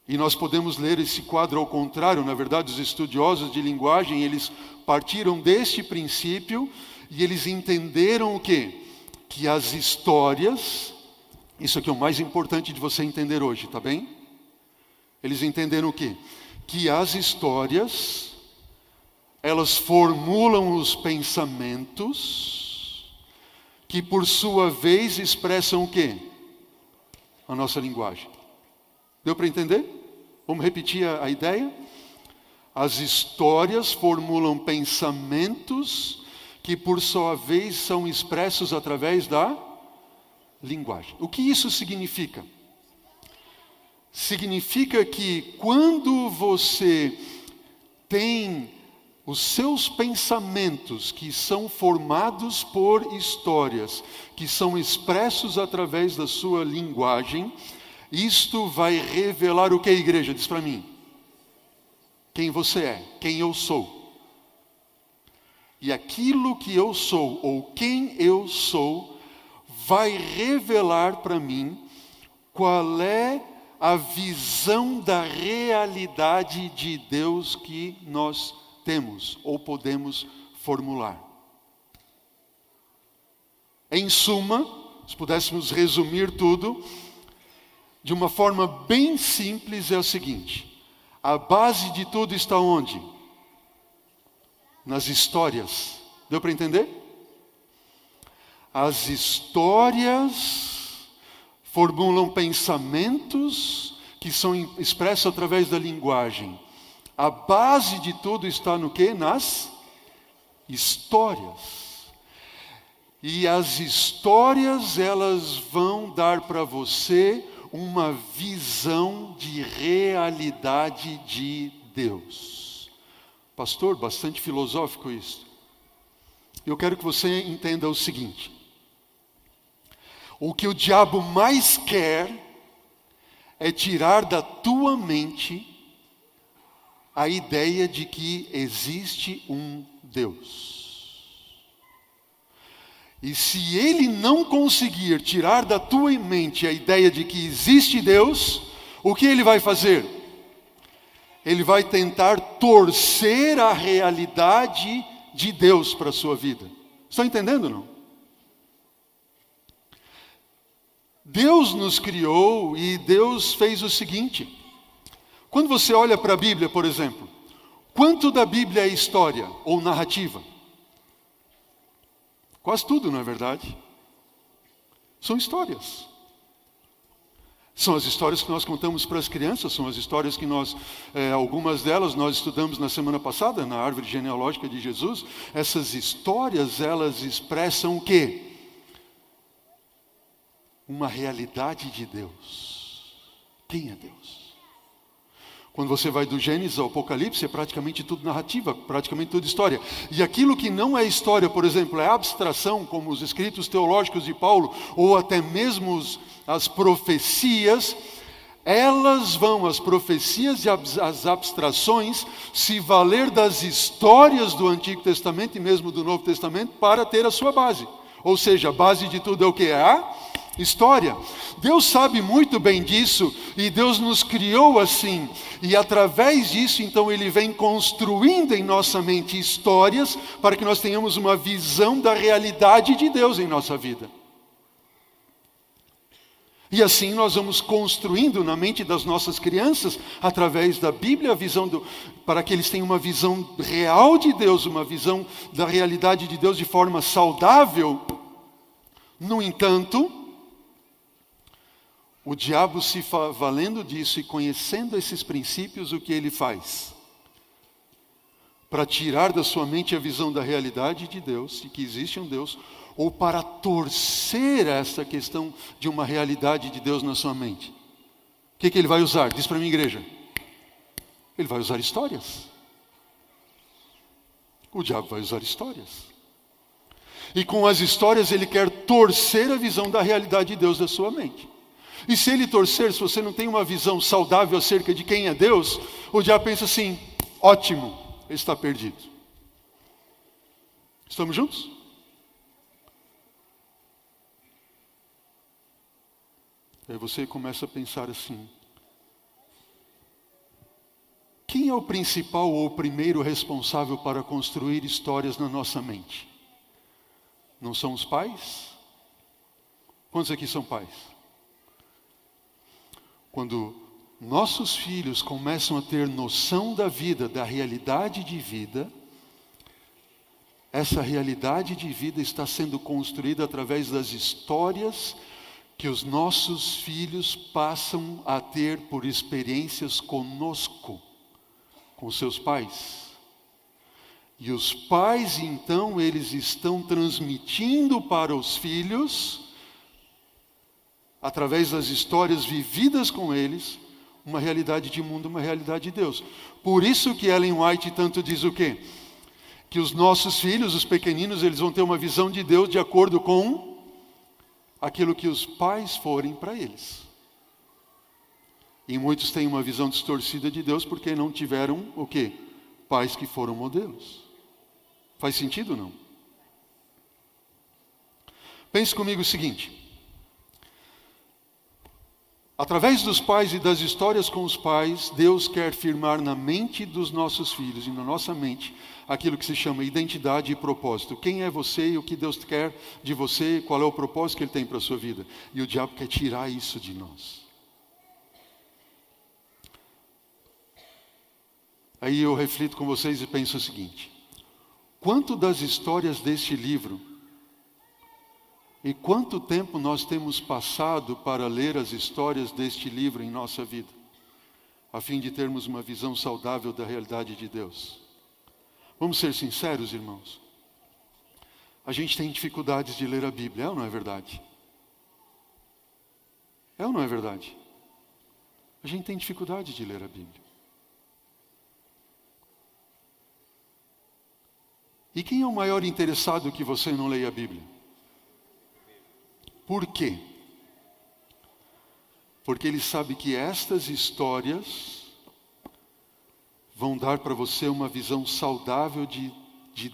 E nós podemos ler esse quadro ao contrário. Na verdade, os estudiosos de linguagem, eles partiram deste princípio e eles entenderam o quê? Que as histórias, isso aqui é o mais importante de você entender hoje, tá bem? Eles entenderam o quê? Que as histórias, elas formulam os pensamentos, que por sua vez expressam o quê? A nossa linguagem. Deu para entender? Vamos repetir a ideia? As histórias formulam pensamentos que por sua vez são expressos através da linguagem. O que isso significa? Significa que quando você tem os seus pensamentos que são formados por histórias, que são expressos através da sua linguagem, isto vai revelar o que, igreja? Diz para mim. Quem você é, quem eu sou. E aquilo que eu sou, ou quem eu sou, vai revelar para mim qual é a visão da realidade de Deus que nós temos ou podemos formular. Em suma, se pudéssemos resumir tudo, de uma forma bem simples, é o seguinte: a base de tudo está onde? Nas histórias. Deu para entender? As histórias formulam pensamentos que são expressos através da linguagem. A base de tudo está no quê? Nas histórias. E as histórias, elas vão dar para você uma visão de realidade de Deus. Pastor, bastante filosófico isso. Eu quero que você entenda o seguinte: o que o diabo mais quer é tirar da tua mente a ideia de que existe um Deus. E se ele não conseguir tirar da tua mente a ideia de que existe Deus, o que ele vai fazer? Ele vai tentar torcer a realidade de Deus para a sua vida. Estão entendendo ou não? Deus nos criou e Deus fez o seguinte. Quando você olha para a Bíblia, por exemplo, quanto da Bíblia é história ou narrativa? Quase tudo, não é verdade? São histórias. São as histórias que nós contamos para as crianças, são as histórias que algumas delas nós estudamos na semana passada, na árvore genealógica de Jesus. Essas histórias, elas expressam o quê? Uma realidade de Deus. Quem é Deus? Quando você vai do Gênesis ao Apocalipse, é praticamente tudo narrativa, praticamente tudo história. E aquilo que não é história, por exemplo, é abstração, como os escritos teológicos de Paulo, ou até mesmo as profecias, as profecias e as abstrações, se valer das histórias do Antigo Testamento e mesmo do Novo Testamento, para ter a sua base. Ou seja, a base de tudo é o que? É a história. Deus sabe muito bem disso e Deus nos criou assim. E através disso, então, Ele vem construindo em nossa mente histórias para que nós tenhamos uma visão da realidade de Deus em nossa vida. E assim nós vamos construindo na mente das nossas crianças, através da Bíblia, para que eles tenham uma visão real de Deus, uma visão da realidade de Deus de forma saudável. No entanto, o diabo, se valendo disso e conhecendo esses princípios, o que ele faz? Para tirar da sua mente a visão da realidade de Deus, e que existe um Deus, ou para torcer essa questão de uma realidade de Deus na sua mente. O que ele vai usar? Diz para mim, igreja. Ele vai usar histórias. O diabo vai usar histórias. E com as histórias ele quer torcer a visão da realidade de Deus da sua mente. E se ele torcer, se você não tem uma visão saudável acerca de quem é Deus, o diabo pensa assim: ótimo, ele está perdido. Estamos juntos? Aí você começa a pensar assim: Quem é o principal ou o primeiro responsável para construir histórias na nossa mente? Não são os pais? Quantos aqui são pais? Quando nossos filhos começam a ter noção da vida, da realidade de vida, essa realidade de vida está sendo construída através das histórias que os nossos filhos passam a ter por experiências conosco, com seus pais. E os pais, então, eles estão transmitindo para os filhos, através das histórias vividas com eles, uma realidade de mundo, uma realidade de Deus. Por isso que Ellen White tanto diz o quê? Que os nossos filhos, os pequeninos, eles vão ter uma visão de Deus de acordo com aquilo que os pais forem para eles. E muitos têm uma visão distorcida de Deus porque não tiveram o quê? Pais que foram modelos. Faz sentido ou não? Pense comigo o seguinte. Através dos pais e das histórias com os pais, Deus quer firmar na mente dos nossos filhos e na nossa mente aquilo que se chama identidade e propósito. Quem é você e o que Deus quer de você, qual é o propósito que Ele tem para a sua vida. E o diabo quer tirar isso de nós. Aí eu reflito com vocês e penso o seguinte. Quanto das histórias deste livro e quanto tempo nós temos passado para ler as histórias deste livro em nossa vida, a fim de termos uma visão saudável da realidade de Deus? Vamos ser sinceros, irmãos. A gente tem dificuldades de ler a Bíblia, é ou não é verdade? É ou não é verdade? A gente tem dificuldade de ler a Bíblia. E quem é o maior interessado que você não leia a Bíblia? Por quê? Porque ele sabe que estas histórias vão dar para você uma visão saudável de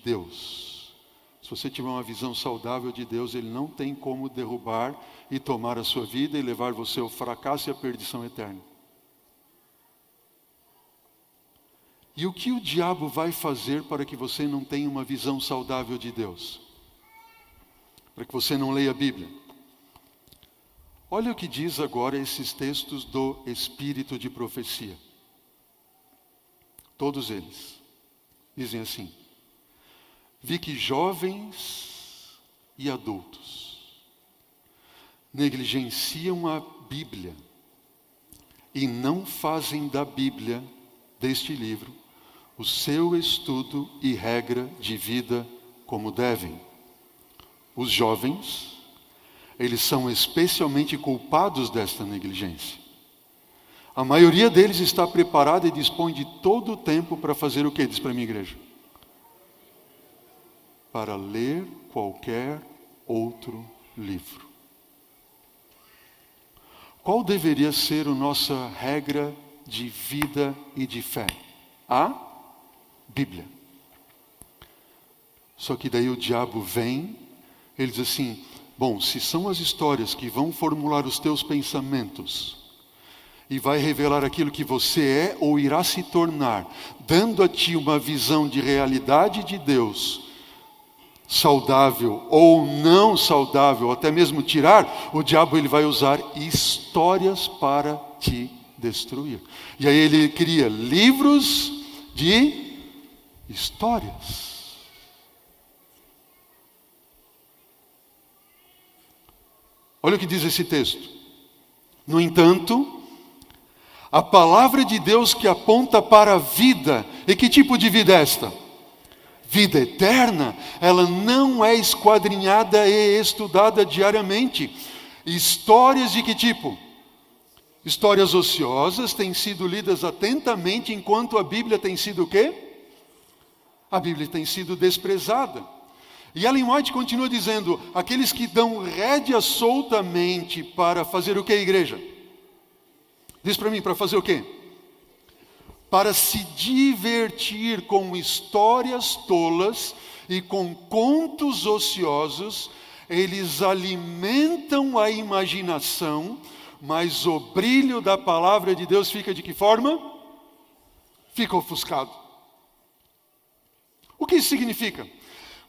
Deus. Se você tiver uma visão saudável de Deus, Ele não tem como derrubar e tomar a sua vida e levar você ao fracasso e à perdição eterna. E o que o diabo vai fazer para que você não tenha uma visão saudável de Deus? Para que você não leia a Bíblia? Olha o que diz agora esses textos do Espírito de Profecia. Todos eles dizem assim: vi que jovens e adultos negligenciam a Bíblia e não fazem da Bíblia, deste livro, o seu estudo e regra de vida como devem. Os jovens, eles são especialmente culpados desta negligência. A maioria deles está preparada e dispõe de todo o tempo para fazer o que? Diz para a minha igreja. Para ler qualquer outro livro. Qual deveria ser a nossa regra de vida e de fé? A Bíblia. Só que daí o diabo vem, ele diz assim: bom, se são as histórias que vão formular os teus pensamentos e vai revelar aquilo que você é ou irá se tornar, dando a ti uma visão de realidade de Deus, saudável ou não saudável, até mesmo tirar, o diabo ele vai usar histórias para te destruir. E aí ele cria livros de histórias. Olha o que diz esse texto. No entanto, a palavra de Deus que aponta para a vida, e que tipo de vida é esta? Vida eterna, ela não é esquadrinhada e estudada diariamente. Histórias de que tipo? Histórias ociosas têm sido lidas atentamente, enquanto a Bíblia tem sido o quê? A Bíblia tem sido desprezada. E Ellen White continua dizendo: aqueles que dão rédea soltamente para fazer o que, igreja? Diz para mim, para fazer o quê? Para se divertir com histórias tolas e com contos ociosos, eles alimentam a imaginação, mas o brilho da palavra de Deus fica de que forma? fica ofuscado. O que isso significa?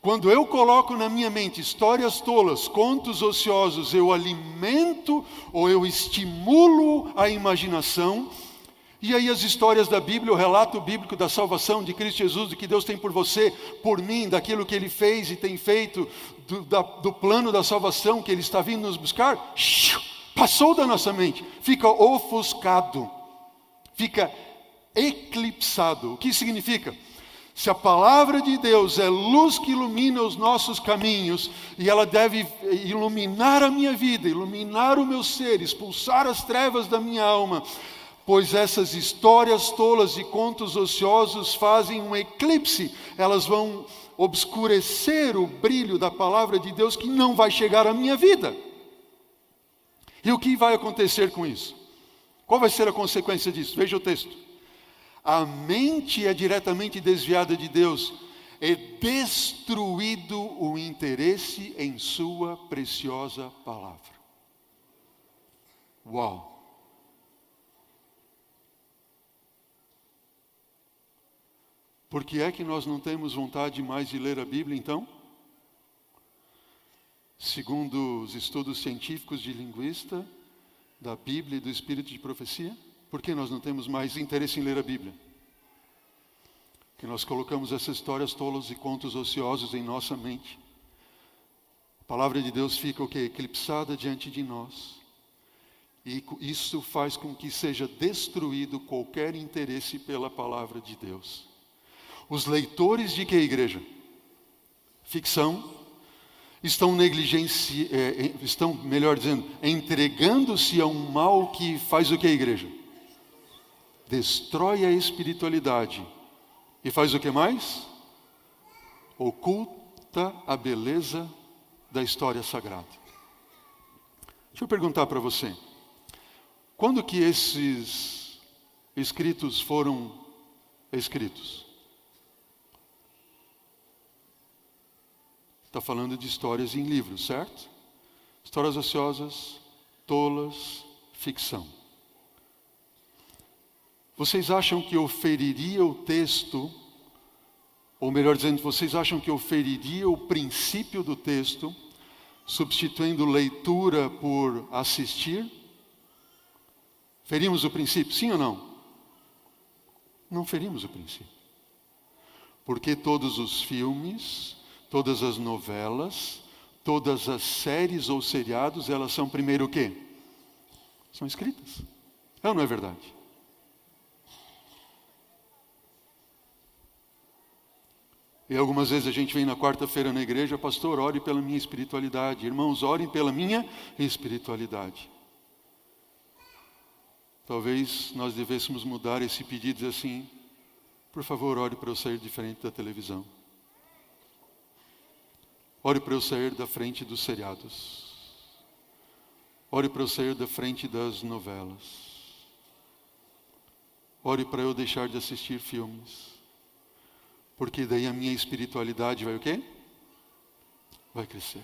Quando eu coloco na minha mente histórias tolas, contos ociosos, eu alimento ou eu estimulo a imaginação. E aí as histórias da Bíblia, o relato bíblico da salvação de Cristo Jesus, do que Deus tem por você, por mim, daquilo que Ele fez e tem feito, do plano da salvação que Ele está vindo nos buscar, passou da nossa mente, fica ofuscado, fica eclipsado. O que significa? Se a palavra de Deus é luz que ilumina os nossos caminhos, e ela deve iluminar a minha vida, iluminar o meu ser, expulsar as trevas da minha alma, pois essas histórias tolas e contos ociosos fazem um eclipse, elas vão obscurecer o brilho da palavra de Deus que não vai chegar à minha vida. E o que vai acontecer com isso? Qual vai ser a consequência disso? Veja o texto. A mente é diretamente desviada de Deus, é destruído o interesse em sua preciosa palavra. Uau! Por que é que nós não temos vontade mais de ler a Bíblia, então? Segundo os estudos científicos de linguista, da Bíblia e do Espírito de profecia, por que nós não temos mais interesse em ler a Bíblia? Porque nós colocamos essas histórias tolas e contos ociosos em nossa mente. A palavra de Deus fica o quê? Eclipsada diante de nós. E isso faz com que seja destruído qualquer interesse pela palavra de Deus. Os leitores de que igreja? Ficção. Estão melhor dizendo, entregando-se a um mal que faz o que a igreja? Destrói a espiritualidade. E faz o que mais? Oculta a beleza da história sagrada. Deixa eu perguntar para você. Quando que esses escritos foram escritos? Está falando de histórias em livros, certo? Histórias ociosas, tolas, ficção. Vocês acham que eu feriria o texto, ou melhor dizendo, vocês acham que eu feriria o princípio do texto, substituindo leitura por assistir? Ferimos o princípio, sim ou não? Não ferimos o princípio. Porque todos os filmes, todas as novelas, todas as séries ou seriados, elas são primeiro o quê? São escritas. É ou não é verdade? E algumas vezes a gente vem na quarta-feira na igreja, pastor, ore pela minha espiritualidade. Irmãos, orem pela minha espiritualidade. Talvez nós devêssemos mudar esse pedido e dizer assim, por favor, ore para eu sair diferente da televisão. Ore para eu sair da frente dos seriados. Ore para eu sair da frente das novelas. Ore para eu deixar de assistir filmes. Porque daí a minha espiritualidade vai o quê? Vai crescer.